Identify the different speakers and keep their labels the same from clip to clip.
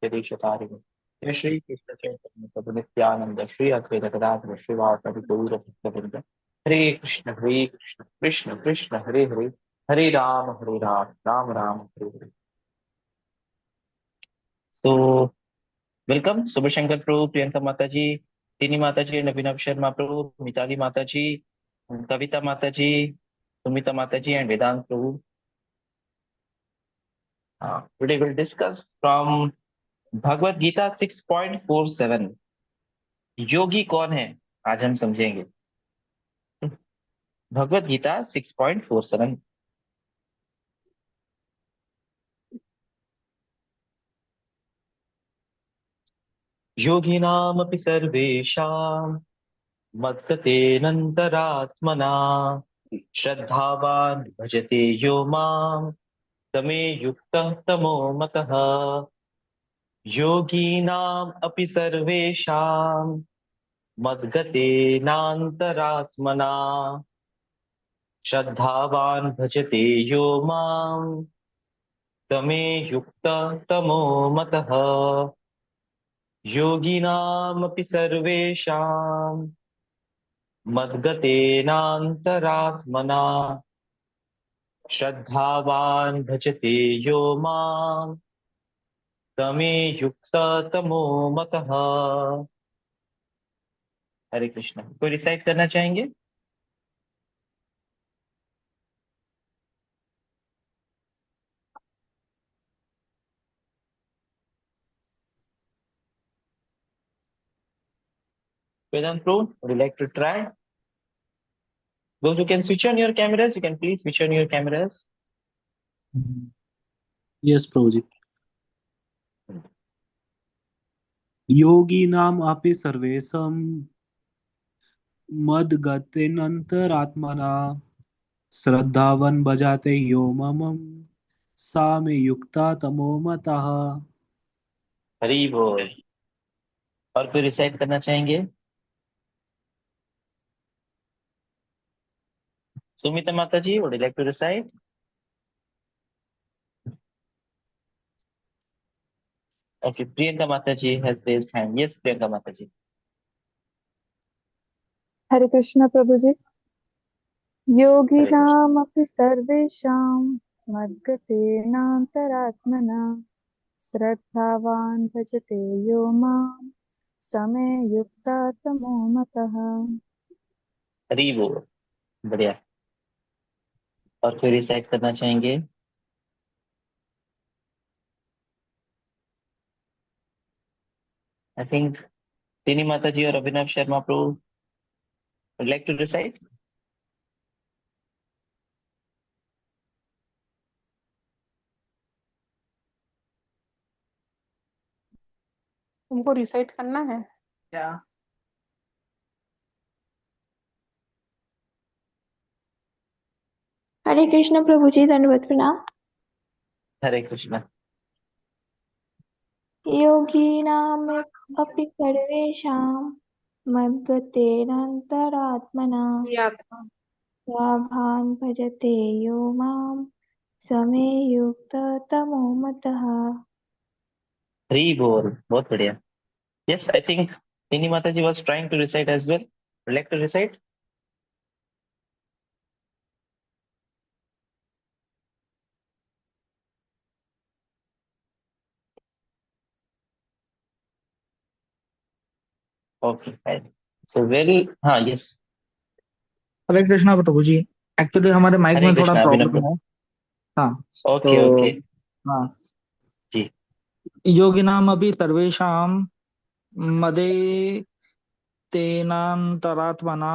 Speaker 1: श्री शतारिणी जय श्री कृष्ण चैतन्य प्रभु नित्यानंद श्री अद्वैत गदाधर श्रीवासदि गौर भक्तवृंद हरे कृष्ण कृष्ण कृष्ण हरे हरे हरे राम राम राम हरे हरे। तो वेलकम शुभ शंकर प्रभु, प्रियंका माता जी, टीनी माता जी, नवीन शर्मा प्रभु, मिताली माता जी, कविता माता जी, सुमिता माता जी and Vedant Prabhu. Today will discuss from Bhagavad Gita 6.47। योगी कौन है, आज हम समझेंगे। भगवत गीता 6.47। योगिनामपि सर्वेषां मद्गतेनन्तरात्मना श्रद्धावान् भजते यो मां समे युक्तः तमो मतः। योगीनाम् अपि सर्वेषां मद्गतेनान्तरात्मना श्रद्धावान् भजते यो मां तमे युक्तः तमो मतः। योगिनामपि सर्वेषां मद्गतेनान्तरात्मना श्रद्धावान् भजते यो मां तमे युक्तः तमो मतः। हरे कृष्ण। कोई रिसाइट करना चाहेंगे? Vedant Pro, would you like to try? Those who can switch on your cameras, you can please switch on your cameras.
Speaker 2: Yes Prabhu ji. योगिनाम् अपि सर्वेषां मद्गतेनन्तरात्मना श्रद्धावन् भजते यो मम सा मे युक्ता तमो मतः।
Speaker 1: हरि बोल। और कोई रिसाइट करना चाहेंगे? सुमिता माता जी, would you like to recite? Okay, Priyanka Mata ji has raised hand. Yes, Priyanka Mata ji.
Speaker 3: Hare Krishna Prabhu ji.
Speaker 1: Hare Krishna.
Speaker 3: योगिनामपि सर्वेषां मद्गतेनान्तरात्मना श्रद्धावान् भजते यो मां समे युक्ता तमो मतः।
Speaker 1: हरि बोल। बढ़िया। और कोई रिसाइट करना चाहेंगे? आई थिंक टीनी माता जी और अभिनव शर्मा प्रभु would like to recite.
Speaker 4: तुमको रिसाइट करना है क्या?
Speaker 5: हरे कृष्ण प्रभु जी, दंडवत प्रणाम।
Speaker 1: हरे कृष्णा।
Speaker 5: योगीनाम् अपि सर्वेषां मद्गतेनान्तरात्मना
Speaker 4: किया था।
Speaker 5: स्वाभान् भजते यो मां समे युक्ततमो मतः।
Speaker 1: हरि बोल। बहुत बढ़िया। Yes, I think टीनी माता जी was trying to recite as well. Would like to recite? Okay, fine. So very, हाँ, yes.
Speaker 6: हरे कृष्णा प्रभु जी। एक्चुअली हमारे माइक
Speaker 1: हरे
Speaker 6: में थोड़ा
Speaker 1: कृष्णा अभिनव
Speaker 6: प्रॉब्लम
Speaker 1: प्रभु।
Speaker 6: है। हाँ तो
Speaker 1: ओके ओके
Speaker 6: हाँ,
Speaker 1: जी।
Speaker 6: योगिनाम अभी सर्वेषां मदे तेनान्तरात्मना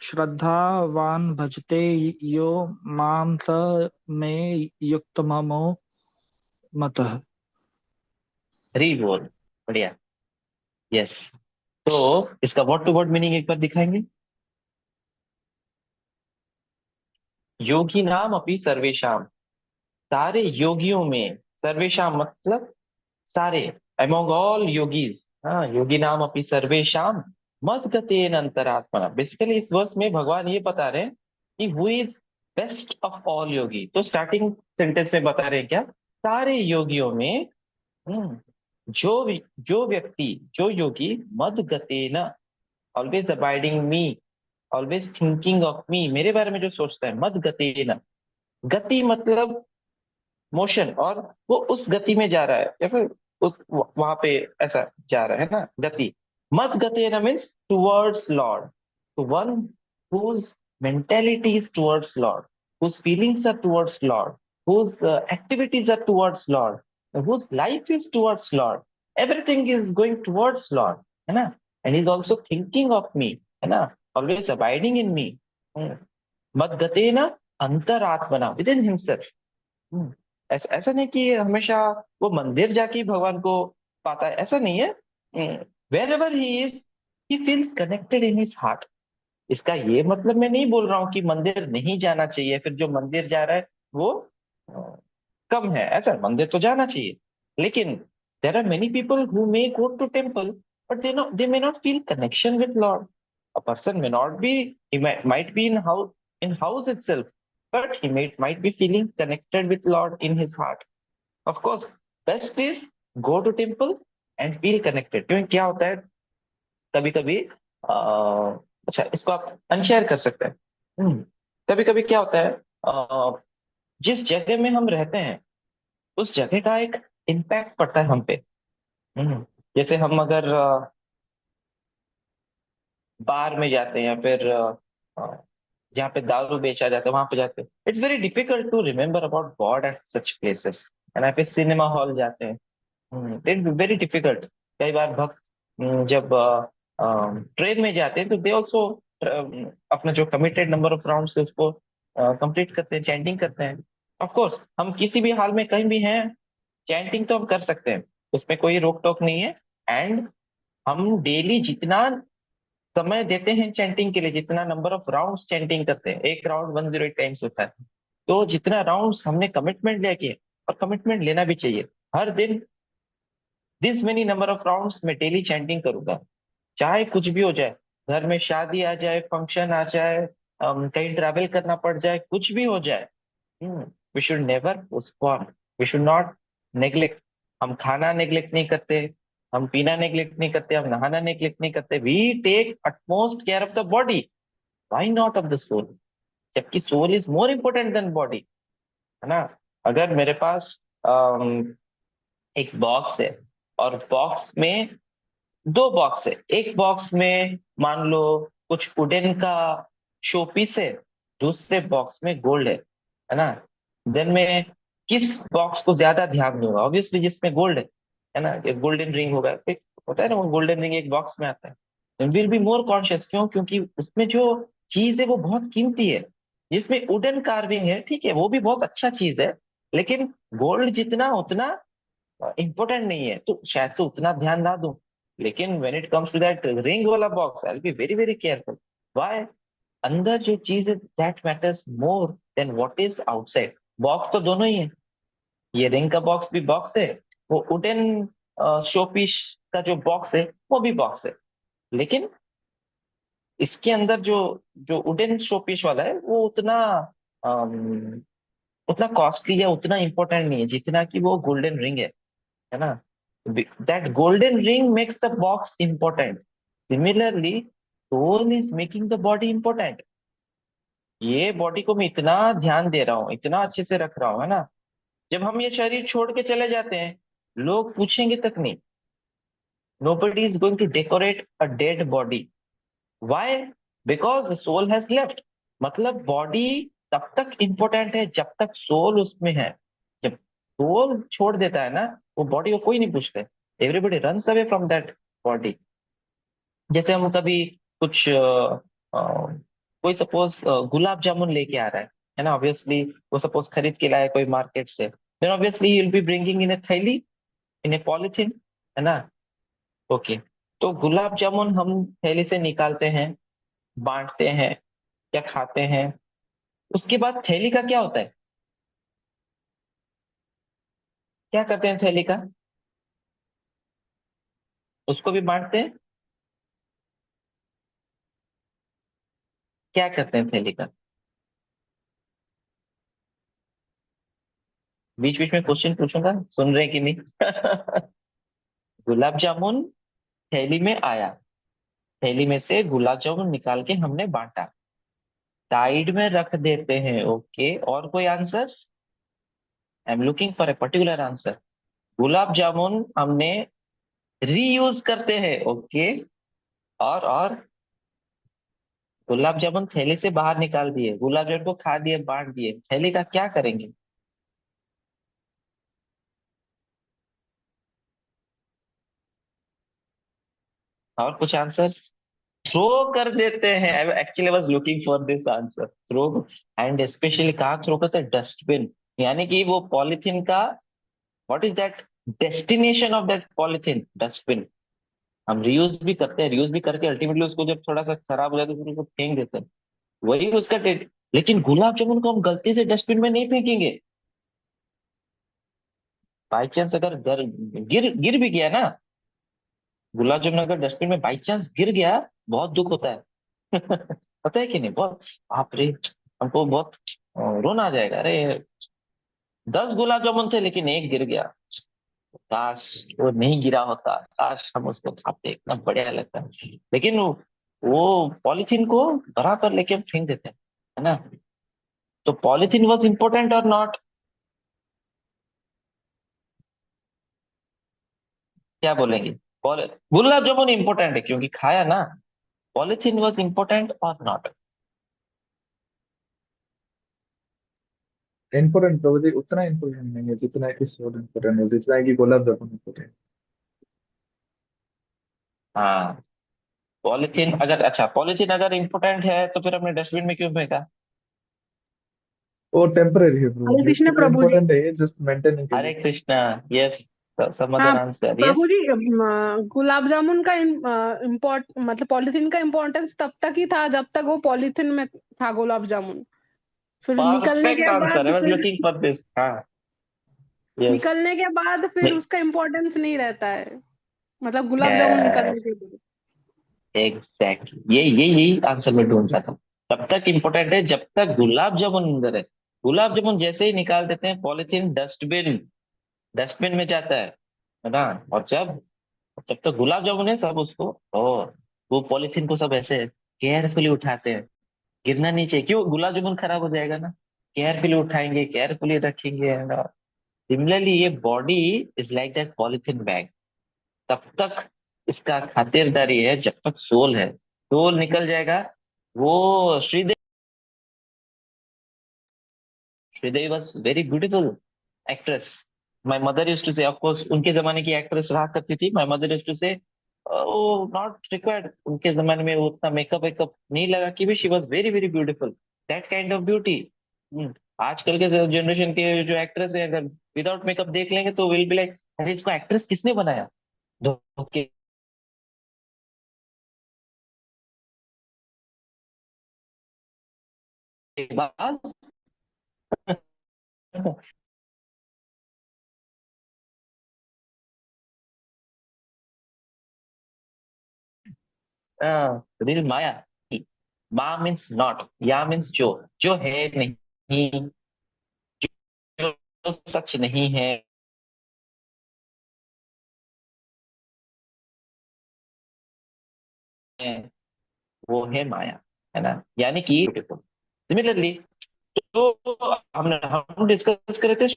Speaker 6: श्रद्धावान् भजते यो मां स मे युक्तमो मतः।
Speaker 1: हरि बोल। बढ़िया। यस। तो इसका वर्ड टू वर्ड मीनिंग एक बार दिखाएंगे। योगी नाम अपनी सर्वेशाम, सारे योगियों में, सर्वेशाम मतलब सारे, अमोंग ऑल योगीज। हाँ, योगी नाम अपनी सर्वेशाम मद गतेन अंतरात्मा। बेसिकली इस वर्ष में भगवान ये बता रहे हैं कि who is best of all yogi. तो स्टार्टिंग सेंटेंस में बता रहे हैं क्या, सारे योगियों में जो व्यक्ति, जो योगी मद गतेन, always abiding me, always thinking of me, मेरे बारे में जो सोचता है, मद गतेन, गति मतलब मोशन, और वो उस गति में जा रहा है या फिर उस वहां पे ऐसा जा रहा है ना, गति। मत गतेन मीन्स टुवर्ड्स लॉर्ड, तो one whose mentality is towards Lord, whose feelings are towards Lord, whose activities are towards Lord, whose life is towards Lord, everything is going towards Lord, है ना, and he's also thinking of me, है ना, always abiding in me, मत गतेन अंतरात्मना, within himself। ऐसा नहीं कि हमेशा वो मंदिर जाके ही भगवान को पाता है, ऐसा नहीं है। Wherever he is, he feels connected in his heart. इसका ये मतलब मैं नहीं बोल रहा हूँ कि मंदिर नहीं जाना चाहिए, फिर जो मंदिर जा रहा है वो अ, कम है, ऐसा मंदिर तो जाना चाहिए। लेकिन there are many people who may go to temple but they may not feel connection with Lord. A person may not be, he might be in house itself, but he might be feeling connected with Lord in his heart. Of course, best is go to temple and feel connected। क्योंकि क्या होता है कभी कभी, अच्छा इसको आप unshare कर सकते हैं। कभी कभी क्या होता है, जिस जगह में हम रहते हैं उस जगह का एक इम्पैक्ट पड़ता है हम पे। हम्म, जैसे हम अगर बार में जाते हैं या फिर जहाँ पे दारू बेचा जाता है वहां पे जाते हैं, it's very difficult to remember about God at such places. And पे सिनेमा हॉल जाते हैं, इट्स वेरी डिफिकल्ट। कई बार भक्त जब ट्रेन में जाते हैं तो दे ऑल्सो अपना जो कमिटेड नंबर ऑफ राउंड है उसको कंप्लीट करते हैं, चैंटिंग करते हैं। ऑफ कोर्स हम किसी भी हाल में कहीं भी हैं, चैंटिंग तो हम कर सकते हैं, उसमें कोई रोक टोक नहीं है। एंड हम डेली जितना समय देते हैं चैंटिंग के लिए, जितना नंबर ऑफ राउंड्स चैंटिंग करते हैं, एक राउंड 108 टाइम्स होता है, तो जितना राउंड्स हमने कमिटमेंट लिया कि, और कमिटमेंट लेना भी चाहिए, हर दिन this many number of rounds मैं डेली चैंटिंग करूंगा, चाहे कुछ भी हो जाए, घर में शादी आ जाए, फंक्शन आ जाए, कहीं ट्रैवल करना पड़ जाए, कुछ भी हो जाए। We should never postpone, we should not neglect. हम खाना नेग्लेक्ट नहीं करते, हम पीना नेग्लेक्ट नहीं करते, हम नहाना नेग्लेक्ट नहीं करते। We take utmost care of the body, why not of the soul, जबकि soul is more important than body, है ना। अगर मेरे पास एक बॉक्स है और बॉक्स में दो बॉक्स है, एक बॉक्स में मान लो कुछ वुडन का शो पीस है, दूसरे बॉक्स में गोल्ड है ना, देन मैं किस बॉक्स को ज्यादा ध्यान दूंगा? ऑब्वियसली जिसमें गोल्ड है ना, एक गोल्डन रिंग होगा, एक होता है ना, वो गोल्डन रिंग एक बॉक्स में आता है, विल बी मोर कॉन्शियस। क्यों? क्योंकि उसमें जो चीज है वो बहुत कीमती है। जिसमें वुडन कार्विंग है, ठीक है, वो भी बहुत अच्छा चीज है, लेकिन गोल्ड जितना उतना इंपॉर्टेंट नहीं है, तो शायद से उतना ध्यान ना दूं। लेकिन when it comes to that ring वाला box, I will be very very careful. Why? अंदर जो चीज है that matters more than what is outside. Box तो दोनों ही है, ये रिंग का बॉक्स भी बॉक्स है, वो वुडन शोपीस का जो बॉक्स है वो भी बॉक्स है, लेकिन इसके अंदर जो जो वुडन शोपीस वाला है वो उतना अम, उतना कॉस्टली या उतना इंपॉर्टेंट नहीं है जितना कि वो गोल्डन रिंग है ना। That golden ring makes the box important. Similarly soul is making the body important. ये बॉडी को मैं इतना ध्यान दे रहा हूँ, इतना अच्छे से रख रहा हूँ, है ना, जब हम ये शरीर छोड़ के चले जाते हैं लोग पूछेंगे तक नहीं। Nobody is going to decorate a dead body. Why? Because the soul has left. मतलब बॉडी तब तक इंपॉर्टेंट है जब तक सोल उसमें है। जब सोल छोड़ देता है ना, वो बॉडी को कोई नहीं पूछते, everybody runs away from that body. जैसे हम कभी कुछ कोई सपोज गुलाब जामुन लेके आ रहा है ना, ऑब्वियसली वो सपोज खरीद के लाया कोई मार्केट से, then obviously he will be bringing in a थैली, इन ए पॉलिथीन, है ना। ओके, तो गुलाब जामुन हम थैली से निकालते हैं, बांटते हैं या खाते हैं, उसके बाद थैली का क्या होता है? क्या करते हैं थैली का? उसको भी बांटते हैं, क्या करते हैं थैली का? बीच बीच में क्वेश्चन पूछूंगा, सुन रहे हैं कि नहीं? गुलाब जामुन थैली में आया, थैली में से गुलाब जामुन निकाल के हमने बांटा, साइड में रख देते हैं। ओके, और कोई answer? I am looking for a particular answer. Gulab jamun हमने रीयूज करते हैं। ओके, और गुलाब जामुन थैली से बाहर निकाल दिए, गुलाब जामुन को खा दिए, बांट दिए, थैली का क्या करेंगे? और कुछ आंसर्स? थ्रो कर देते हैं। Actually was looking for this answer, throw. And specially कहाँ थ्रो करते हैं? डस्टबिन। यानी कि वो पॉलिथीन का, what is that destination of that polythene? Dustbin. हम रीयूज भी करते हैं, रीयूज भी करके अल्टीमेटली उसको जब थोड़ा सा खराब हो जाता है तो फिर उसको फेंक देते हैं, वही उसका लेकिन गुलाब जामुन को हम गलती से डस्टबिन में नहीं फेंकेंगे। बाई चांस अगर गिर गिर भी गया ना, गुलाब जामुन अगर डस्टबिन में बाई चांस गिर गया, बहुत दुख होता है। पता है कि नहीं? बहुत, बाप रे, हमको बहुत रोना आ जाएगा। अरे 10 गुलाब जामुन थे लेकिन एक गिर गया, काश वो नहीं गिरा होता, काश हम उसको खाते, इतना बढ़िया लगता है। लेकिन वो पॉलिथीन को बराबर लेके हम फेंक देते हैं, है ना? तो पॉलिथीन वॉज इम्पोर्टेंट और नॉट? क्या बोलेंगे? गुलाब जामुन इंपॉर्टेंट है क्योंकि खाया ना। पॉलिथीन वॉज इम्पोर्टेंट और नॉट?
Speaker 6: इम्पोर्टेंट प्रभु जी, उतना इम्पोर्टेंट नहीं है जितना कि सोल इम्पोर्टेंट है, जितना कि गुलाब जामुन इम्पोर्टेंट।
Speaker 1: हाँ, पॉलिथीन अगर, अच्छा पॉलिथीन अगर इम्पोर्टेंट है तो फिर हमने डस्टबिन में क्यों फेंका?
Speaker 6: वो टेम्पररी है प्रभु
Speaker 4: हरे
Speaker 6: जी,
Speaker 4: कृष्ण
Speaker 6: वो
Speaker 4: प्रभु जी।
Speaker 6: इम्पोर्टेंट है जस्ट मेंटेनिंग के
Speaker 1: हरे
Speaker 6: लिए।
Speaker 1: कृष्णा। यस, सम
Speaker 4: हाँ
Speaker 1: अदर आंसर?
Speaker 4: प्रभु
Speaker 1: यस।
Speaker 4: जी, गुलाब जामुन का इम्पोर्ट मतलब पॉलिथीन का इम्पोर्टेंस तब तक ही था जब तक वो पॉलिथीन में था गुलाब जामुन। फिर निकलने
Speaker 1: परफेक्ट
Speaker 4: के
Speaker 1: आंसर, आई
Speaker 4: बाद
Speaker 1: वाज
Speaker 4: फिर
Speaker 1: लुकिंग फॉर दिस। हाँ, यस।
Speaker 4: निकलने के बाद फिर उसका इम्पोर्टेंस नहीं रहता है, मतलब गुलाब जामुन निकलने
Speaker 1: यस,
Speaker 4: के बाद।
Speaker 1: एग्जैक्टली, यही आंसर मैं ढूंढ रहा था। तब तक इम्पोर्टेंट है जब तक गुलाब जामुन अंदर है। गुलाब जामुन जैसे ही निकाल देते हैं, पॉलिथीन डस्टबिन, डस्टबिन में जाता है ना? और जब जब तक गुलाब जामुन है सब उसको, ओ, वो पॉलिथीन को सब ऐसे केयरफुली उठाते हैं, गिरना नहीं चाहिए, क्यों? गुलाब जामुन खराब हो जाएगा ना। केयरफुली उठाएंगे, केयरफुली रखेंगे, है ना? सिमिलरली ये body is like that polythene bag. तब तक इसका खातिरदारी है जब तक सोल है। सोल निकल जाएगा। वो Sridevi, Sridevi was very beautiful actress. My mother used to say, of course उनके जमाने की एक्ट्रेस रहा करती थी, माय मदर यूज्ड टू से वो नॉट रिक्वायर्ड, उनके जमाने में वो उतना मेकअप वेकअप नहीं लगा कि भी she was very very beautiful, that kind of beauty. आजकल के जनरेशन के जो एक्ट्रेस है, अगर विदाउट मेकअप देख लेंगे तो विल बी लाइक, अरे इसको एक्ट्रेस किसने बनाया? धोखे बाज। दिस माया। मा मीन्स नॉट, या मीन्स जो है नहीं, जो सच नहीं है, वो है माया, है ना? यानी कि ब्यूटीफुल। सिमिलरली, तो हम डिस्कस कर रहे थे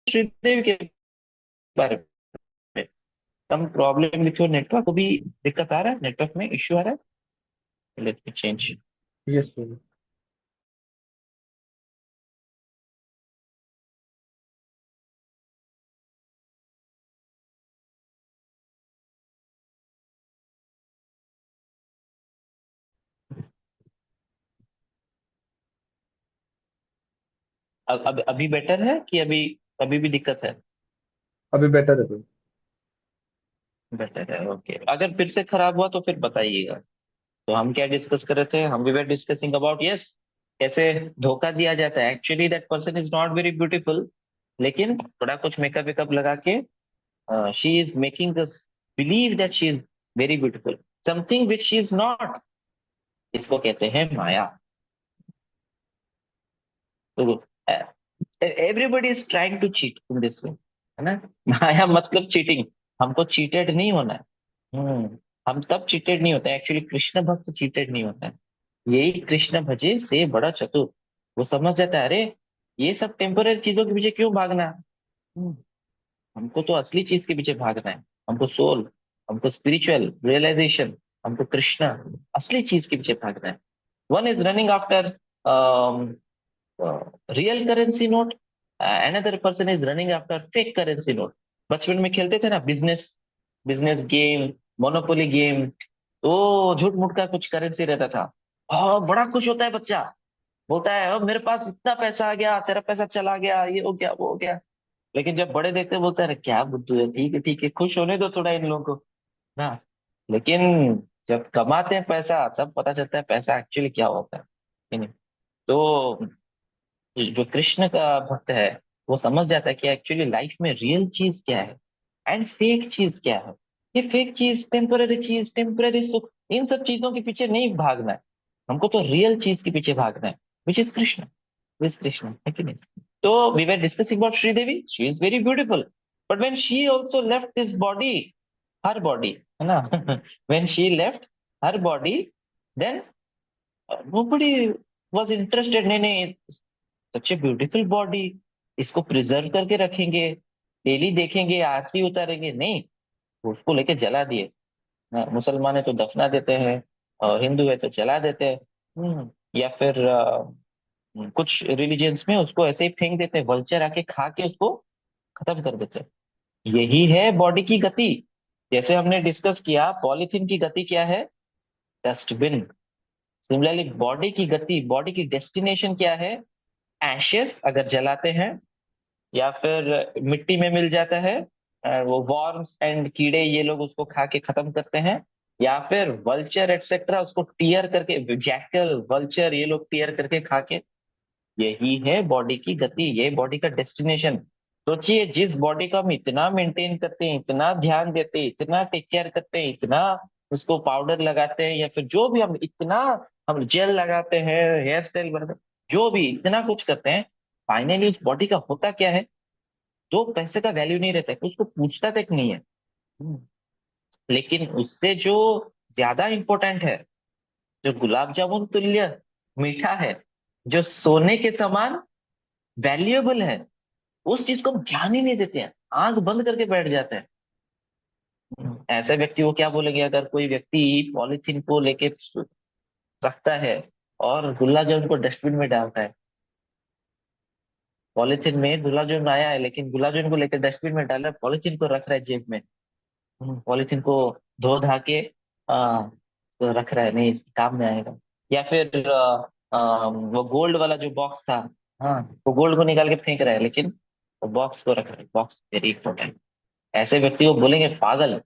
Speaker 1: श्रीदेवी के बारे में। Some problem with your network, को भी दिक्कत आ रहा है, नेटवर्क में इश्यू आ रहा है? Let me change.
Speaker 6: यस प्रभु।
Speaker 1: अब अभी बेटर है कि अभी अभी भी दिक्कत है?
Speaker 6: अभी बेटर है प्रभु।
Speaker 1: बेटर है, ओके। अगर फिर से खराब हुआ तो फिर बताइएगा। तो हम क्या डिस्कस कर रहे थे? हम we were discussing about, yes, कैसे धोखा दिया जाता है। Actually that person is not very beautiful, लेकिन थोड़ा कुछ मेकअप वेकअप लगा के she is making us believe that she is very beautiful, something which she is not. इसको कहते हैं माया। तो everybody is trying to cheat in this way, है ना। माया मतलब चीटिंग, हमको चीटेड नहीं होना है। हम तब चीटेड नहीं होते एक्चुअली, कृष्ण भक्त चीटेड नहीं होता है। यही कृष्ण भजे से बड़ा चतुर, वो समझ जाता है अरे ये सब टेम्पोररी चीजों के पीछे क्यों भागना। हम्म, हमको तो असली चीज के पीछे भागना है, हमको सोल, हमको स्पिरिचुअल रियलाइजेशन, हमको कृष्णा, असली चीज के पीछे भागना है। One is running after real currency note, another person is running after fake currency note. बचपन में खेलते थे ना business, business game, monopoly game, तो झूठ मूठ का कुछ करेंसी रहता था। और बड़ा खुश होता है बच्चा, बोलता है "अब मेरे पास इतना पैसा आ गया, तेरा पैसा चला गया, ये हो गया वो हो गया"। लेकिन जब बड़े देखते हैं बोलते हैं अरे क्या बुद्धू है, ठीक है खुश होने दो थोड़ा इन लोगों को ना। लेकिन जब कमाते हैं पैसा तब पता चलता है पैसा एक्चुअली क्या होता है नहीं। तो जो कृष्ण का भक्त है वो समझ जाता है कि एक्चुअली लाइफ में रियल चीज क्या है एंड फेक चीज क्या है। ये फेक चीज, टेम्पररी सुख, इन सब चीजों के पीछे नहीं भागना है, हमको तो रियल चीज के पीछे भागना है, which is Krishna, which Krishna, है कि नहीं। तो we were discussing about Sridevi, she is very beautiful, but when she also left this body, her body, है ना, when she left her body, then nobody was interested, नहीं नहीं, सच ए ब्यूटीफुल बॉडी, इसको preserve करके रखेंगे, daily देखेंगे, आरती उतारेंगे, नहीं, उसको लेके जला दिए। मुसलमान है तो दफना देते हैं, और हिंदू है तो जला देते हैं। या फिर कुछ रिलीजियंस में उसको ऐसे ही फेंक देते हैं, वल्चर आके खा के उसको खत्म कर देते हैं। यही है बॉडी की गति। जैसे हमने डिस्कस किया पॉलीथीन की गति क्या है, डस्टबिन। सिमिलरली बॉडी की गति, बॉडी की डेस्टिनेशन क्या है, एशेस अगर जलाते हैं, या फिर मिट्टी में मिल जाता है, वो वॉर्म्स एंड कीड़े ये लोग उसको खा के खत्म करते हैं, या फिर वल्चर एटसेट्रा उसको टीयर करके, जैकल वल्चर ये लोग टीयर करके खा के, यही है बॉडी की गति, ये बॉडी का डेस्टिनेशन। सोचिए जिस बॉडी को हम इतना मेंटेन करते हैं, इतना ध्यान देते हैं, इतना टेक केयर करते हैं, इतना उसको पाउडर लगाते हैं, या फिर जो भी हम इतना, हम जेल लगाते हैं, हेयर स्टाइल बनाते हैं, जो भी इतना कुछ करते हैं, फाइनली उस बॉडी का होता क्या है, तो पैसे का वैल्यू नहीं रहता है, उसको पूछता तक नहीं है। हम्म, लेकिन उससे जो ज्यादा इंपॉर्टेंट है, जो गुलाब जामुन तुल्य मीठा है, जो सोने के समान वैल्यूएबल है, उस चीज को हम ध्यान ही नहीं देते हैं, आंख बंद करके बैठ जाते हैं। ऐसे व्यक्ति को क्या बोलेंगे, अगर कोई व्यक्ति पॉलिथीन को लेके रखता है और गुलाब जामुन को डस्टबिन में डालता है, पॉलिथीन में गुलाब जामुन आया है लेकिन गुलाब जामुन को लेकर डस्टबिन में डाल रहा है, पॉलिथीन को रख रहा है जेब में, पॉलिथीन को धो धा के तो रख रहा है, नहीं इस काम में आएगा। या फिर वो गोल्ड वाला जो बॉक्स था, हाँ, वो गोल्ड को निकाल के फेंक रहा है, लेकिन वो बॉक्स को रख रहा है, बॉक्स वेरी इंपॉर्टेंट। ऐसे व्यक्ति को बोलेंगे पागल,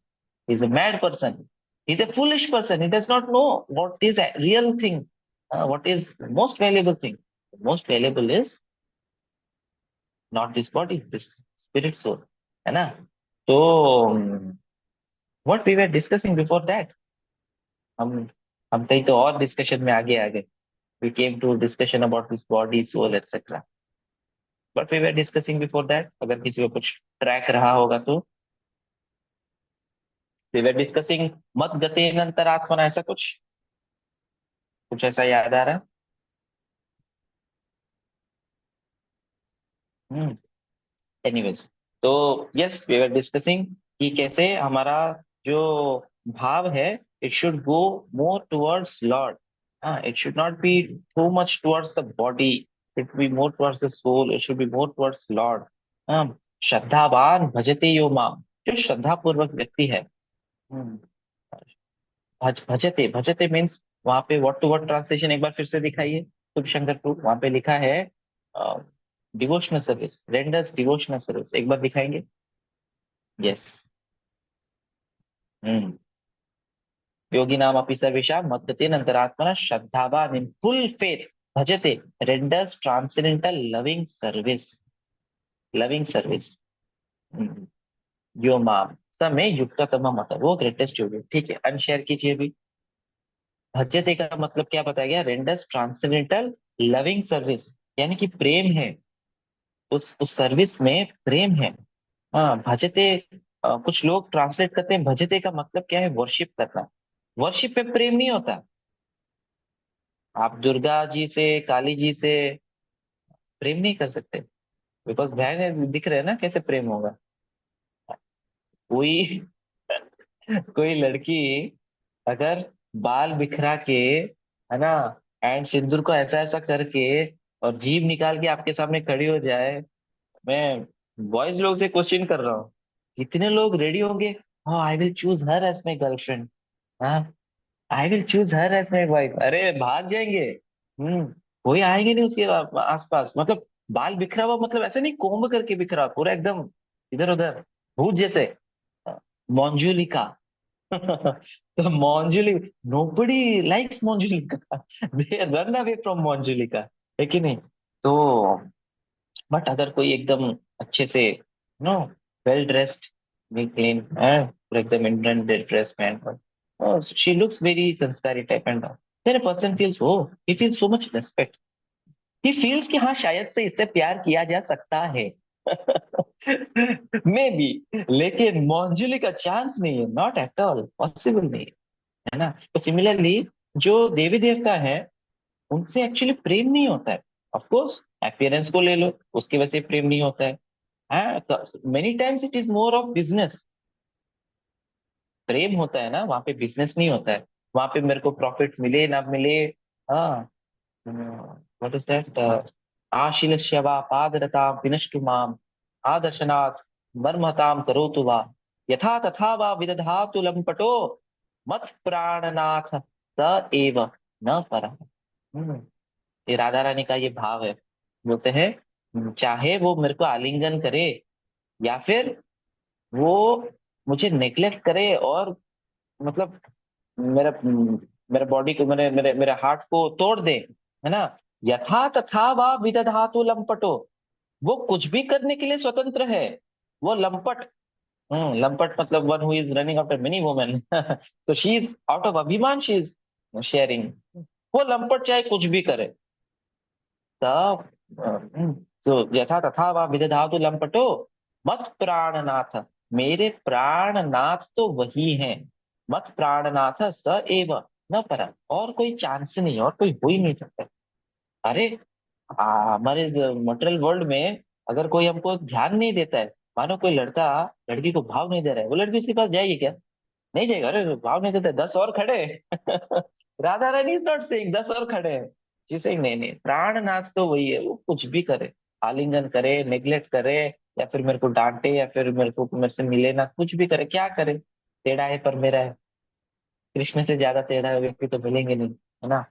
Speaker 1: is a mad person, is a foolish person, he does not know what is real thing, what is most valuable thing. Most valuable is not this body, this spirit soul, है ना। तो what we were discussing before that, हम हम कहीं तो और discussion में आगे आ गए। We came to discussion about this body soul etcetera, but we were discussing before that, अगर किसी को कुछ ट्रैक रहा होगा तो। वी वर डिस्कसिंग मत गति अंतरात्मना, ऐसा कुछ, कुछ ऐसा याद आ रहा है। एनीवेज, तो यस वी वर डिस्कसिंग कि कैसे हमारा जो भाव है, it should go more towards Lord. हाँ, it should not be too much towards the body, it be more towards the soul, it should be more towards Lord. हाँ, श्रद्धावान भजते यो माम, जो श्रद्धा पूर्वक व्यक्ति है। हम्म, भजते, भजते मीन्स वहां पे वर्ड टू वर्ड ट्रांसलेशन एक बार फिर से दिखाइए, शुभ शंकर टू, वहां पे लिखा है devotional service, renders devotional service, एक बार दिखाएंगे। यस। हम्म, योगी नाम अपि सर्वेषां मद्गतेन अंतरात्मना श्रद्धावान इन फुल फेथ भजते renders transcendental loving service, loving service यो माम समय युक्त तम मत, वो ग्रेटेस्ट योगी, ठीक है, अनशेयर कीजिए भी। भजते का मतलब क्या बताया गया, रेंडर्स ट्रांसेंडेंटल लविंग सर्विस, यानी कि प्रेम है, उस सर्विस में प्रेम है। हाँ, भजते, कुछ लोग ट्रांसलेट करते हैं भजते का मतलब क्या है, वर्शिप करना। वर्शिप में प्रेम नहीं होता। आप दुर्गा जी से, काली जी से प्रेम नहीं कर सकते, बिकॉज बहन दिख रहे हैं ना, कैसे प्रेम होगा। कोई कोई लड़की अगर बाल बिखरा के, है ना, एंड सिंदूर को ऐसा ऐसा करके और जीभ निकाल के आपके सामने खड़ी हो जाए, मैं बॉयज लोग से क्वेश्चन कर रहा हूँ, कितने लोग रेडी होंगे, हाँ I will choose her as my girlfriend, हाँ I will choose her as my wife, अरे भाग जाएंगे। कोई आएंगे नहीं उसके आसपास, मतलब बाल बिखरा हुआ, मतलब ऐसे नहीं कोम्ब करके बिखरा, पूरा एकदम इधर उधर, भूत जैसे, मॉन्जुलिका। तो Manjuli, nobody likes Manjulika, they run away from Manjulika, है कि नहीं। तो बट अगर कोई एकदम अच्छे से, नो, वेल ड्रेस्ड, क्लीन, पूरा एकदम इंडियन ड्रेस पहन, शी लुक्स वेरी संस्कारी type and, then a person feels, oh, he feels so much respect, he feels कि हाँ शायद से इससे प्यार किया जा सकता है। मे बी, लेकिन मॉन्जुली का चांस नहीं है, नॉट एट ऑल पॉसिबल नहीं है ना। तो सिमिलरली जो देवी देवता है, उनसे एक्चुअली प्रेम नहीं होता है। ऑफ कोर्स अपीयरेंस को ले लो, उसकी वजह से प्रेम नहीं होता है, many times it is more of business. प्रेम होता है ना, वहां पे बिजनेस नहीं होता है, वहां पे मेरे को प्रॉफिट मिले ना मिले। हाँ, व्हाट इज दैट, आशीलस्य वा पादरतां विनष्टु माम, आदर्शनात् मर्महतां करोतु वा, यथा तथा वा विदधातु लंपटो, मत प्राणनाथ स एव न परः। ये राधा रानी का ये भाव है। बोलते हैं, चाहे वो मेरे को आलिंगन करे, या फिर वो मुझे नेग्लेक्ट करे, और मतलब मेरा मेरे बॉडी को, मेरे मेरे मेरे हार्ट को तोड़ दे, है ना, यथा तथा वा विदधातु लंपटो, वो कुछ भी करने के लिए स्वतंत्र है। वो लंपट, लंपट मतलब one who is running after many women, तो शी इज आउट ऑफ अभिमान, शी इज शेयरिंग। वो लंपट चाहे कुछ भी करे, तब, तो यथा तथा वा विदधातु लंपटो, मत प्राणनाथ, मेरे प्राणनाथ तो वही है, मत प्राणनाथ स एव न पर, और कोई चांस नहीं, और कोई हो ही नहीं सकता। अरे, हमारे मटेरियल वर्ल्ड में अगर कोई हमको ध्यान नहीं देता है, मानो कोई लड़का लड़की को भाव नहीं दे रहा है, वो लड़की उसके पास जाएगी क्या? नहीं जाएगा। अरे भाव नहीं देते, 10 और खड़े हैं। Radha Rani is not saying 10 और खड़े हैं, शी सेइंग नहीं नहीं, प्राणनाथ तो वही है, वो कुछ भी करे, आलिंगन करे, नेग्लेक्ट करे, या फिर मेरे को डांटे, या फिर मेरे से मिले ना, कुछ भी करे, क्या करे, टेढ़ा है पर मेरा है। कृष्ण से ज्यादा टेढ़ा व्यक्ति तो मिलेंगे नहीं, है ना।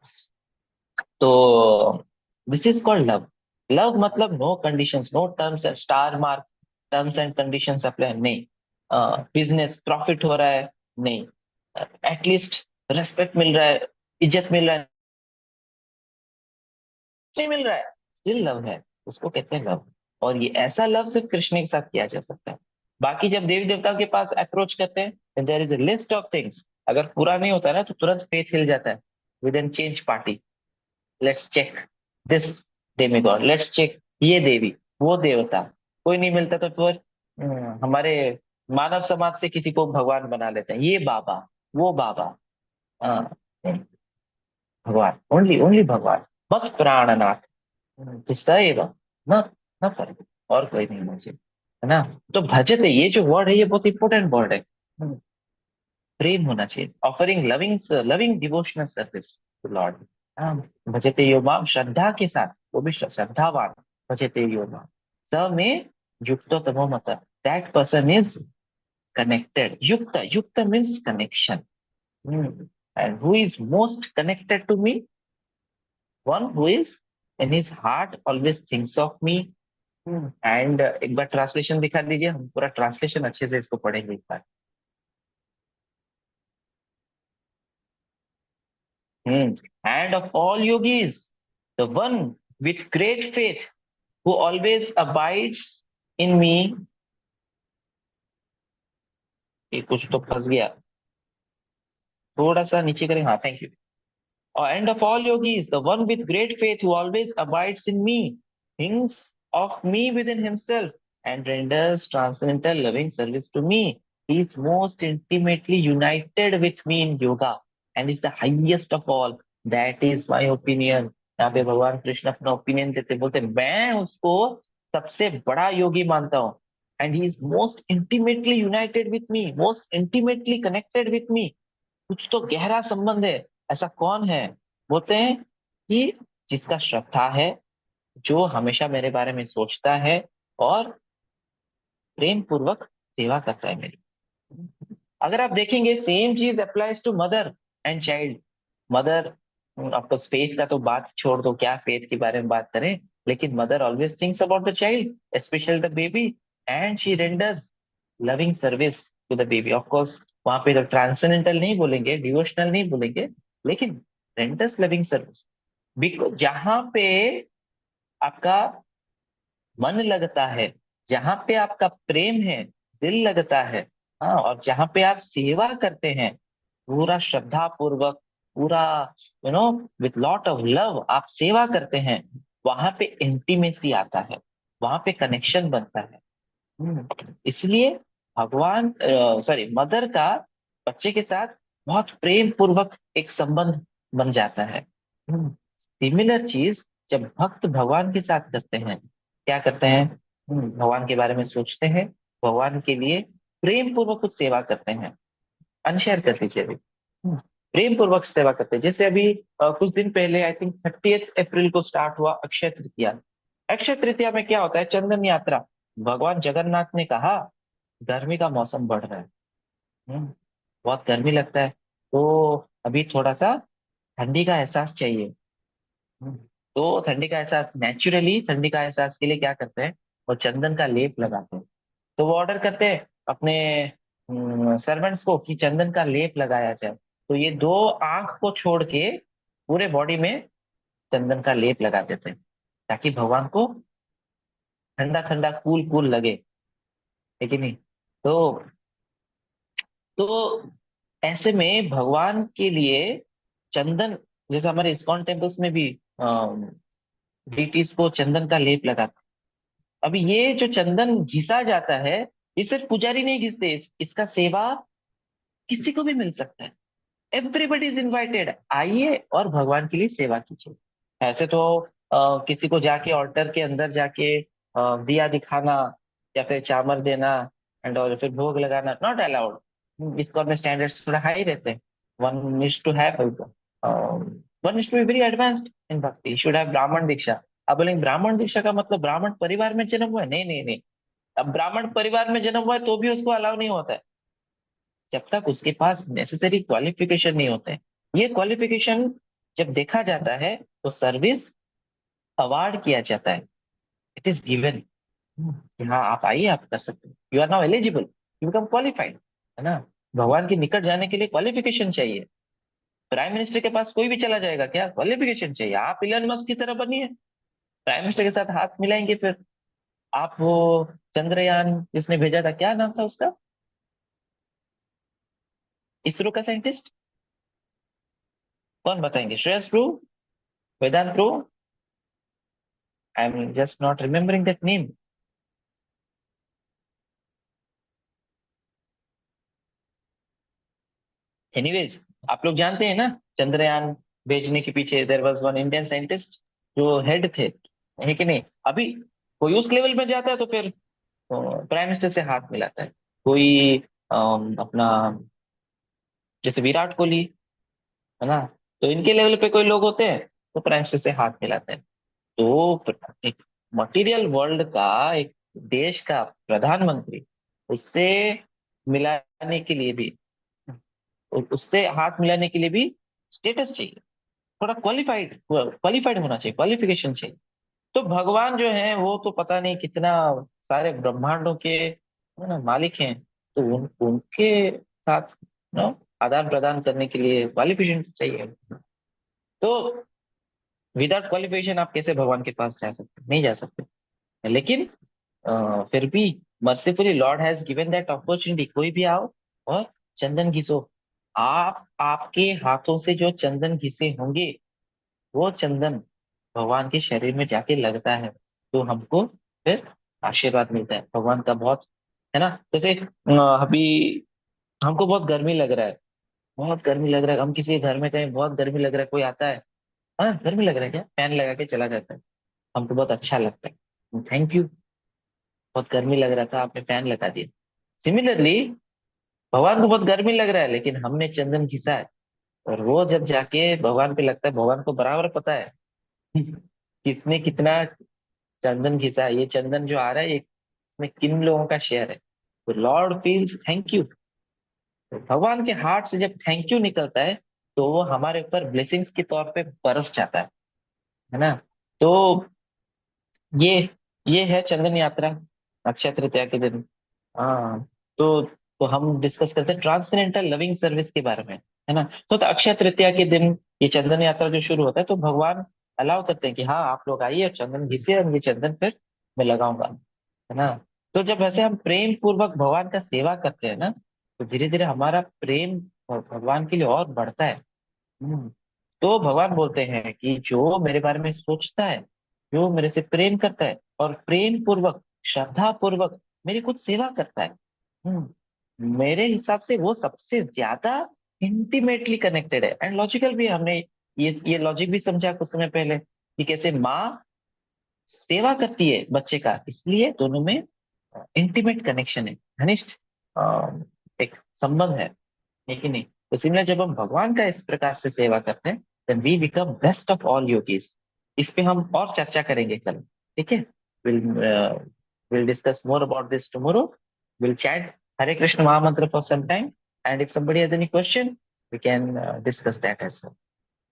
Speaker 1: तो this is called love. Love मतलब no conditions, no terms and star mark, terms and conditions apply नहीं, बिजनेस प्रॉफिट हो रहा है नहीं, एटलीस्ट रेस्पेक्ट मिल रहा है, इज्जत मिल रहा है, नहीं मिल रहा है, स्टिल लव है, उसको कहते हैं लव। और ये ऐसा लव सिर्फ कृष्ण के साथ किया जा सकता है। बाकी जब देवी देवता के पास अप्रोच करते हैं, there is a list of things, अगर पूरा नहीं होता ना तो तुरंत फेथ हिल जाता है, with in change party, let's check this demigod, let's check ये देवी, वो देवता। कोई नहीं मिलता तो फिर हमारे मानव समाज से किसी को भगवान बना लेते हैं, ये बाबा, वो बाबा, हाँ, भगवान, ओनली ओनली भगवान, मत प्राणनाथ, तो सैव न, न पर, और कोई नहीं मुझे, है ना। तो भजते, ये जो वर्ड है ये बहुत इंपॉर्टेंट वर्ड है। प्रेम होना चाहिए, offering loving loving devotional service to Lord. भजते यो माम, श्रद्धा के साथ, वो भी श्रद्धावान, भजते यो माम स में युक्तो तमो मत, दैट पर्सन इज कनेक्टेड, युक्त, युक्त means connection, and who is most connected to me, one who is in his heart always thinks of me। And एक बार ट्रांसलेशन दिखा दीजिए, हम पूरा ट्रांसलेशन अच्छे से इसको पढ़ेंगे एक बार। End of all yogis, the one with great faith who always abides in me, ये कुछ तो फंस गया, थोड़ा सा नीचे करें, हाँ thank you. And of all yogis, the one with great faith who always abides in me, things of me within himself and renders transcendental loving service to me. He is most intimately united with me in yoga and is the highest of all. That is my opinion. यहाँ पे भगवान कृष्ण अपना opinion देते, बोलते मैं उसको सबसे बड़ा योगी मानता हूँ, and he is most intimately United with me, most intimately connected with me. कुछ तो गहरा संबंध है। ऐसा कौन है? बोलते हैं कि जिसका श्रद्धा है, जो हमेशा मेरे बारे में सोचता है और प्रेम पूर्वक सेवा करता है मेरी। अगर आप देखेंगे सेम चीज applies to mother and child. Mother, of course faith का तो बात छोड़ दो, क्या फेथ के बारे में बात करें, लेकिन mother always thinks about the child, specially the baby, and she renders loving service to the baby. Of course वहां पे तो ट्रांसेंडेंटल नहीं बोलेंगे, डिवोशनल नहीं बोलेंगे, लेकिन रेंडर्स लविंग सर्विस। जहां पे आपका मन लगता है, जहां पे आपका प्रेम है, दिल लगता है, हाँ, और जहां पे आप सेवा करते हैं पूरा श्रद्धा पूर्वक, पूरा विथ लॉट ऑफ लव आप सेवा करते हैं, वहां पे इंटीमेसी आता है, वहां पे कनेक्शन बनता है। इसलिए भगवान, सॉरी, मदर का बच्चे के साथ बहुत प्रेम पूर्वक एक संबंध बन जाता है। सिमिलर चीज जब भक्त भगवान के साथ करते हैं, क्या करते हैं? भगवान के बारे में सोचते हैं, भगवान के लिए प्रेम पूर्वक कुछ सेवा करते हैं। अनशेयर कर दीजिए अभी। प्रेम पूर्वक सेवा करते हैं। जैसे अभी कुछ दिन पहले, आई थिंक 30 अप्रैल को स्टार्ट हुआ अक्षय तृतीया। अक्षय तृतीया में क्या होता है? चंदन यात्रा। भगवान जगन्नाथ ने कहा गर्मी का मौसम बढ़ रहा है, हम्म, बहुत गर्मी लगता है, तो अभी थोड़ा सा ठंडी का एहसास चाहिए। हम्म, तो ठंडी का एहसास, नेचुरली ठंडी का एहसास के लिए क्या करते हैं? वो चंदन का लेप लगाते हैं। तो वो ऑर्डर करते हैं अपने सर्वेंट्स को कि चंदन का लेप लगाया जाए। तो ये दो आंख को छोड़ के पूरे बॉडी में चंदन का लेप लगा देते हैं, ताकि भगवान को ठंडा ठंडा कूल कूल लगे, है कि नहीं? तो तो ऐसे में भगवान के लिए चंदन, जैसे हमारे इस्कॉन टेम्पल्स में भी डिटीज को चंदन का लेप लगाते हैं। अभी ये जो चंदन घिसा जाता है, ये सिर्फ पुजारी नहीं घिसते, इसका सेवा किसी को भी मिल सकता है। एवरीबडी इज इनवाइटेड, आइए और भगवान के लिए सेवा कीजिए। ऐसे तो किसी को जाके ऑल्टर के अंदर जाके दिया दिखाना या फिर चामर देना एंड और फिर भोग लगाना नॉट अलाउड। इसको अपने स्टैंडर्ड्स थोड़ा हाई रहते हैं। One needs to have one needs to be very advanced in bhakti, should have ब्राह्मण दीक्षा। अब बोलेंगे ब्राह्मण दीक्षा का मतलब ब्राह्मण परिवार में जन्म हुआ है? नहीं नहीं नहीं। अब ब्राह्मण परिवार में जन्म हुआ है तो भी उसको अलाउ नहीं होता है, जब तक उसके पास नेसेसरी क्वालिफिकेशन नहीं होते हैं। ये क्वालिफिकेशन जब देखा जाता है तो सर्विस अवार्ड किया जाता है, इट इज गिवन। हाँ, आप आइए, आप कर सकते हो, you are now eligible, you become qualified, है ना? भगवान के निकट जाने के लिए क्वालिफिकेशन चाहिए। प्राइम मिनिस्टर के पास कोई भी चला जाएगा क्या? क्वालिफिकेशन चाहिए। आप इलन मस्क की तरह बनिए, प्राइम मिनिस्टर के साथ हाथ मिलाएंगे, फिर आप वो चंद्रयान जिसने भेजा था, क्या नाम था उसका, इसरो का साइंटिस्ट, कौन बताएंगे? Shreyas Prabhu, Vedant Prabhu, I am just not remembering that name. Anyways, आप लोग जानते हैं ना, चंद्रयान भेजने के पीछे there was one Indian scientist जो हेड थे, है कि नहीं? अभी कोई उस लेवल में जाता है तो फिर प्राइम मिनिस्टर से हाथ मिलाता है। कोई अपना जैसे विराट कोहली, है ना, तो इनके लेवल पे कोई लोग होते हैं तो प्राइम मिनिस्टर से हाथ मिलाते हैं। तो एक मटेरियल वर्ल्ड का एक देश का प्रधानमंत्री, उससे मिलाने के लिए भी, उससे हाथ मिलाने के लिए भी स्टेटस चाहिए, थोड़ा क्वालिफाइड क्वालिफाइड होना चाहिए, क्वालिफिकेशन चाहिए। तो भगवान जो है वो तो पता नहीं कितना सारे ब्रह्मांडों के, है ना, मालिक हैं। तो उनके साथ आदान प्रदान करने के लिए क्वालिफिकेशन चाहिए। तो विदाउट क्वालिफिकेशन आप कैसे भगवान के पास जा सकते? नहीं जा सकते। लेकिन फिर भी mercifully Lord has given that opportunity, कोई भी आओ और चंदन घिसो। आप आपके हाथों से जो चंदन घिसे होंगे, वो चंदन भगवान के शरीर में जाके लगता है, तो हमको फिर आशीर्वाद मिलता है भगवान का बहुत, है ना। जैसे अभी हमको बहुत गर्मी लग रहा है, बहुत गर्मी लग रहा है, हम किसी के घर में कहीं बहुत गर्मी लग रहा है, कोई आता है, हाँ गर्मी लग रहा है क्या, फैन लगा के चला जाता है, हमको बहुत अच्छा लगता है, थैंक यू, बहुत गर्मी लग रहा था आपने फैन लगा दिया। सिमिलरली भगवान को बहुत गर्मी लग रहा है लेकिन हमने चंदन घिसा है, और वो जब जाके भगवान पे लगता है, भगवान को बराबर पता है किसने कितना चंदन घिसा है, ये चंदन जो आ रहा है ये इसमें किन लोगों का शेयर है। तो लॉर्ड फील्स थैंक यू। तो भगवान के हार्ट से जब थैंक यू निकलता है तो वो हमारे ऊपर ब्लेसिंग्स के तौर पे बरस जाता है ना। तो ये ये है चंदन यात्रा अक्षय तृतीया के दिन। हाँ, तो हम डिस्कस करते हैं ट्रांससेंडेंटल लविंग सर्विस के बारे में, है ना। तो अक्षय तृतीया के दिन ये चंदन यात्रा जो शुरू होता है, तो भगवान अलाउ करते हैं कि हाँ आप लोग आइए और चंदन घिसिए, और ये चंदन फिर मैं लगाऊंगा, है ना। तो जब वैसे हम प्रेम पूर्वक भगवान का सेवा करते हैं ना, तो धीरे धीरे हमारा प्रेम भगवान के लिए और बढ़ता है। हम्म। तो भगवान बोलते हैं कि जो मेरे बारे में सोचता है, जो मेरे से प्रेम करता है और प्रेम पूर्वक श्रद्धा पूर्वक मेरी कुछ सेवा करता है, मेरे हिसाब से वो सबसे ज्यादा इंटीमेटली कनेक्टेड है। एंड लॉजिकल भी है। हमने ये लॉजिक भी समझा कुछ समय पहले कि कैसे माँ सेवा करती है बच्चे का, इसलिए दोनों में इंटीमेट कनेक्शन है, घनिष्ठ अ, एक संबंध है कि नहीं। तो सिमिलर जब हम भगवान का इस प्रकार से सेवा करते हैं, then we become best of all yogis. इस पे हम और चर्चा करेंगे कल, ठीक है। Will will discuss more about this tomorrow. Will chant Hare Krishna mahamantra for some time, and if somebody has any question we can discuss that as well.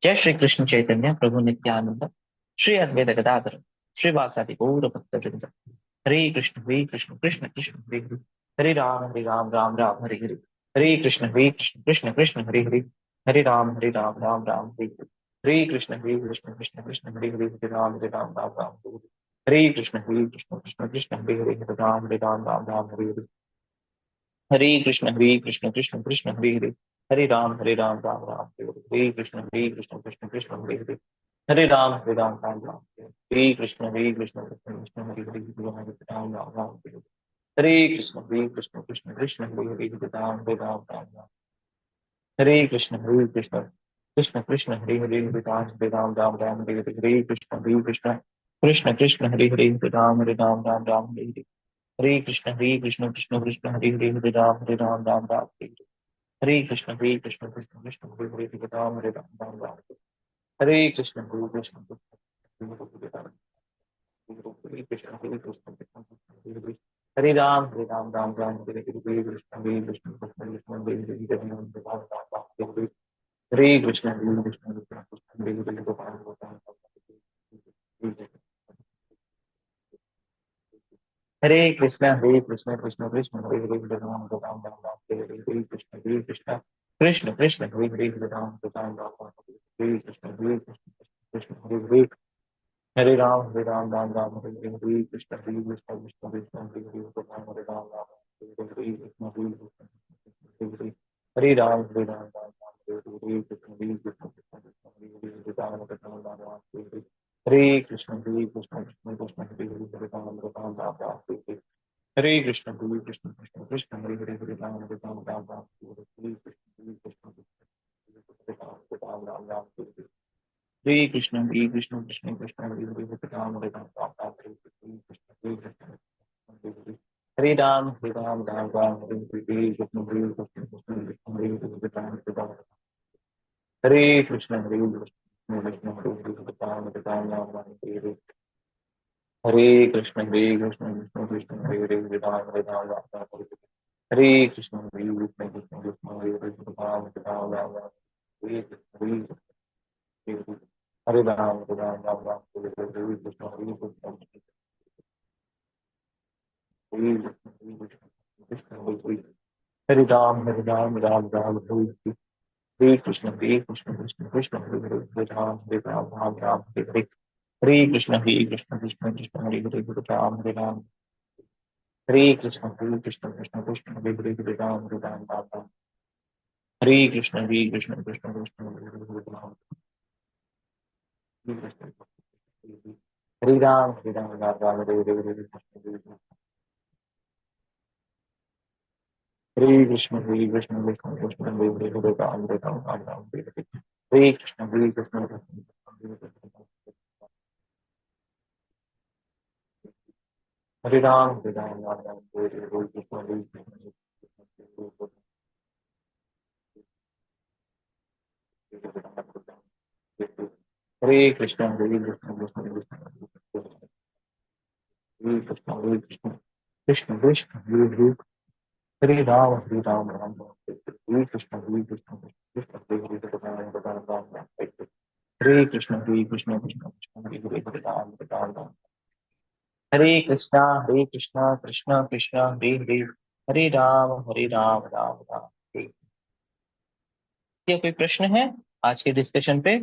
Speaker 1: जय श्री कृष्ण चैतन्य प्रभु नित्यानंद, श्री अद्वैत गदाधर श्रीवासादि गौर भक्तवृंद, हरे कृष्ण कृष्ण कृष्ण हरे हरे, हरे राम राम राम हरे हरे, हरे कृष्ण कृष्ण कृष्ण हरे हरे, हरे राम राम राम हरे हरे, हरे कृष्ण कृष्ण कृष्ण हरे हरे, हरे राम राम राम हरे हरे, हरे कृष्ण कृष्ण हरे हरे, हरे राम राम राम हरे हरे, हरे कृष्ण कृष्ण कृष्ण हरे हरे, हरे राम राम राम हरे हरे, हरे कृष्ण कृष्ण कृष्ण हरे हरे, हरे राम राम राम हरे हरे, हरे कृष्ण हरे कृष्ण कृष्ण हरे हरे, हरे कृष्ण कृष्ण हरे हरे, हरे राम राम राम, हरे कृष्ण कृष्ण कृष्ण हरे हरे, हरे राम राम राम हरे हरे, हरे कृष्ण कृष्ण हरे हरे, हरे राम राम राम हरे हरे, हरे कृष्ण कृष्ण कृष्ण हरे हरे, हरे राम राम राम हरे हरे, हरे कृष्ण कृष्ण कृष्ण हरे हरे, हरे राम राम राम, हरे कृष्ण कृष्ण कृष्ण हरे कृष्ण हरे कृष्ण कृष्ण कृष्ण हरे हरे, हरे राम राम राम हरे हरे, हरे कृष्ण कृष्ण कृष्ण हरे हरे, हरे राम राम राम हरे हरे, हरे कृष्ण कृष्ण कृष्ण हरे हरे, गोपाल गोपाल हरे कृष्ण कृष्ण कृष्ण हरे हरे, हरे राम राम राम हरे हरे, हरे कृष्ण कृष्ण कृष्ण हरे हरे, हरे राम राम राम हरे हरे, कृष्ण कृष्ण हरे हरे, हरे राम राम राम हरे हरे, हरे कृष्ण कृष्ण कृष्ण हरे हरे, हरे राम राम हरे हरे, हरे राम राम हरे हरे, हरे कृष्ण कृष्ण हरे हरे, हरे राम राम हरे हरे, हरे कृष्ण कृष्ण कृष्ण हरे हरे, हरे राम राम हरे हरे, हरे कृष्ण कृष्ण कृष्ण हरे हरे, हरे राम राम हरे हरे, हरे कृष्ण राम राम हरे हरे, हरे कृष्ण कृष्ण हरे हरे, हरे राम राम हरे हरे, हरे राम राम राम हरे हरे, हरे कृष्ण कृष्ण हरे हरे, हरे राम हरे कृष्ण कृष्ण हरे हरे, हरे राम राम हरे हरे, हरे कृष्ण हरे हरे हरे राम राम हरे हरे, हरे कृष्ण कृष्ण कृष्ण हरे हरे, हरे राम राम हरे हरे, हरे राम राम राम हरे हरे, हरे कृष्ण हरे कृष्ण हरे हरे, हरे राम राम हरे हरे, हरे कृष्ण कृष्ण कृष्ण हरे हरे, हरे राम राम हरे हरे, हरे कृष्ण कृष्ण कृष्ण हरे हरे, हरे राम, हरे कृष्ण कृष्ण हरे हरे, हरे राम राम, हरे कृष्ण कृष्ण कृष्ण हरे हरे, हरे राम, हरे कृष्ण हरे राम राम राम हरे हरे हरे कृष्ण हरे कृष्ण कृष्ण कृष्ण हरे हरे हरे राम राम राम हरे हरे हरे कृष्ण हरे कृष्ण हरे राम राम राम हरे हरे हरे कृष्ण हरे कृष्ण हरे कृष्ण हरे कृष्ण कृष्ण कृष्ण हरे कृष्ण हरे कृष्ण कृष्ण कृष्ण हरे हरे हरे राम राम राम हरे कृष्ण हरे कृष्ण कृष्ण हरे हरे राम राम राम हरे कृष्ण कृष्ण कृष्ण हरे हरे हरे राम राम हरे कृष्णा कृष्णा कृष्णा हरे हरे हरे राम राम राम हरे। क्या कोई प्रश्न है आज के डिस्कशन पे?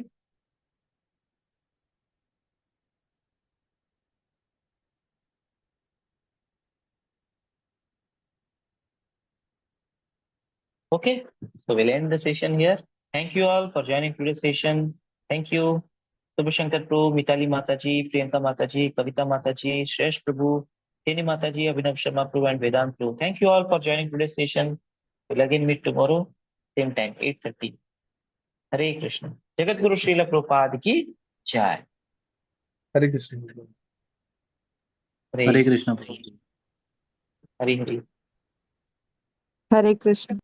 Speaker 1: Okay, so we'll end the session here. Thank you all for joining today's session. Thank you, Subhashankar Prabhu, Mitali Mataji, Priyanka Mataji, Kavita Mataji, Shresh Prabhu, Teni Mataji, Abhinav Sharma Prabhu, and Vedant Prabhu. Thank you all for joining today's session. We'll again meet tomorrow, same time, 8:30. हरे कृष्ण। जगत गुरु श्रील प्रभुपाद की जय।
Speaker 6: हरे कृष्ण।
Speaker 1: हरे
Speaker 2: हरे कृष्ण प्रभु जी।
Speaker 1: हरि हरि।
Speaker 7: हरे कृष्ण।